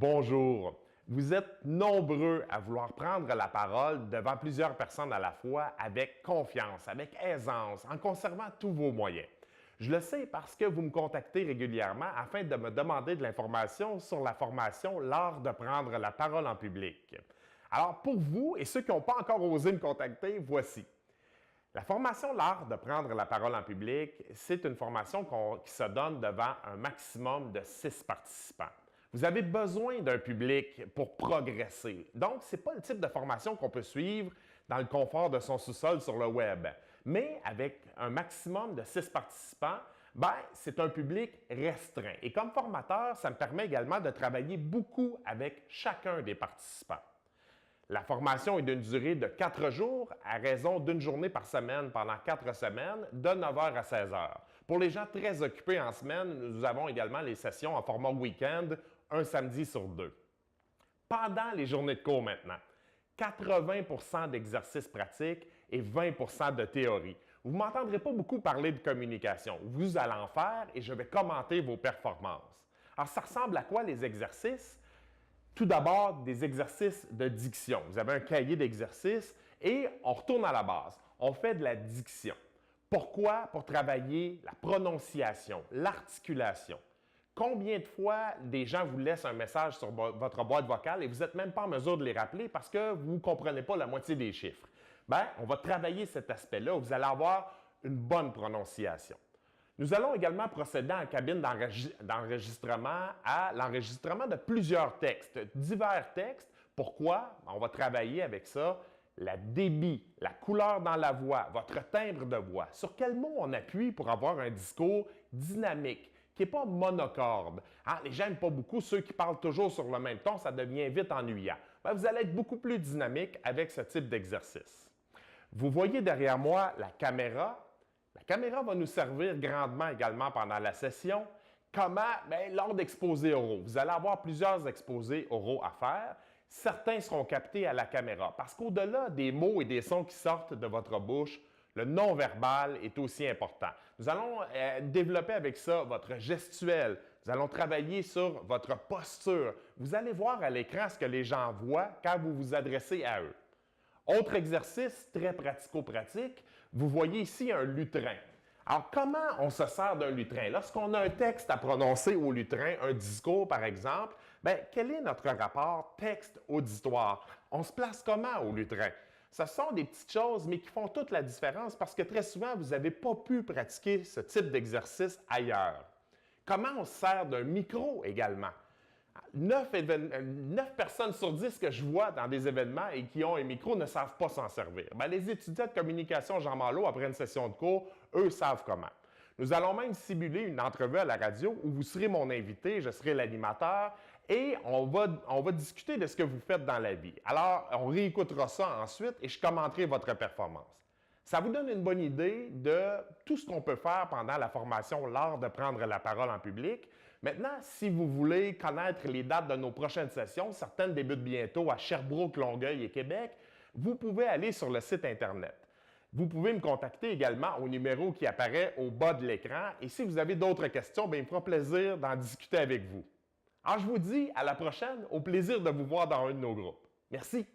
Bonjour. Vous êtes nombreux à vouloir prendre la parole devant plusieurs personnes à la fois avec confiance, avec aisance, en conservant tous vos moyens. Je le sais parce que vous me contactez régulièrement afin de me demander de l'information sur la formation L'art de prendre la parole en public. Alors pour vous et ceux qui n'ont pas encore osé me contacter, voici. La formation L'art de prendre la parole en public, c'est une formation qui se donne devant un maximum de 6 participants. Vous avez besoin d'un public pour progresser. Donc, ce n'est pas le type de formation qu'on peut suivre dans le confort de son sous-sol sur le web. Mais avec un maximum de 6 participants, c'est un public restreint. Et comme formateur, ça me permet également de travailler beaucoup avec chacun des participants. La formation est d'une durée de 4 jours à raison d'une journée par semaine pendant 4 semaines, de 9h à 16h. Pour les gens très occupés en semaine, nous avons également les sessions en format week-end, un samedi sur 2. Pendant les journées de cours maintenant, 80% d'exercices pratiques et 20% de théorie. Vous ne m'entendrez pas beaucoup parler de communication. Vous allez en faire et je vais commenter vos performances. Alors, ça ressemble à quoi les exercices? Tout d'abord, des exercices de diction. Vous avez un cahier d'exercices et on retourne à la base. On fait de la diction. Pourquoi? Pour travailler la prononciation, l'articulation. Combien de fois des gens vous laissent un message sur votre boîte vocale et vous n'êtes même pas en mesure de les rappeler parce que vous ne comprenez pas la moitié des chiffres? On va travailler cet aspect-là où vous allez avoir une bonne prononciation. Nous allons également procéder en cabine d'enregistrement à l'enregistrement de plusieurs textes, divers textes. Pourquoi? On va travailler avec ça, la débit, la couleur dans la voix, votre timbre de voix. Sur quel mot on appuie pour avoir un discours dynamique, qui n'est pas monocorde. Les gens n'aiment pas beaucoup ceux qui parlent toujours sur le même ton, ça devient vite ennuyant. Vous allez être beaucoup plus dynamique avec ce type d'exercice. Vous voyez derrière moi la caméra. La caméra va nous servir grandement également pendant la session. Comment? Lors d'exposés oraux. Vous allez avoir plusieurs exposés oraux à faire. Certains seront captés à la caméra parce qu'au-delà des mots et des sons qui sortent de votre bouche, le non-verbal est aussi important. Nous allons développer avec ça votre gestuel. Nous allons travailler sur votre posture. Vous allez voir à l'écran ce que les gens voient quand vous vous adressez à eux. Autre exercice très pratico-pratique, vous voyez ici un lutrin. Alors, comment on se sert d'un lutrin? Lorsqu'on a un texte à prononcer au lutrin, un discours par exemple, quel est notre rapport texte-auditoire? On se place comment au lutrin? Ce sont des petites choses, mais qui font toute la différence parce que très souvent, vous n'avez pas pu pratiquer ce type d'exercice ailleurs. Comment on se sert d'un micro également? 9 personnes sur 10 que je vois dans des événements et qui ont un micro ne savent pas s'en servir. Les étudiants de communication Jean Malo, après une session de cours, eux savent comment. Nous allons même simuler une entrevue à la radio où vous serez mon invité, je serai l'animateur et on va discuter de ce que vous faites dans la vie. Alors, on réécoutera ça ensuite et je commenterai votre performance. Ça vous donne une bonne idée de tout ce qu'on peut faire pendant la formation L'art de prendre la parole en public. Maintenant, si vous voulez connaître les dates de nos prochaines sessions, certaines débutent bientôt à Sherbrooke, Longueuil et Québec, vous pouvez aller sur le site Internet. Vous pouvez me contacter également au numéro qui apparaît au bas de l'écran et si vous avez d'autres questions, il me fera plaisir d'en discuter avec vous. Alors, je vous dis à la prochaine, au plaisir de vous voir dans un de nos groupes. Merci!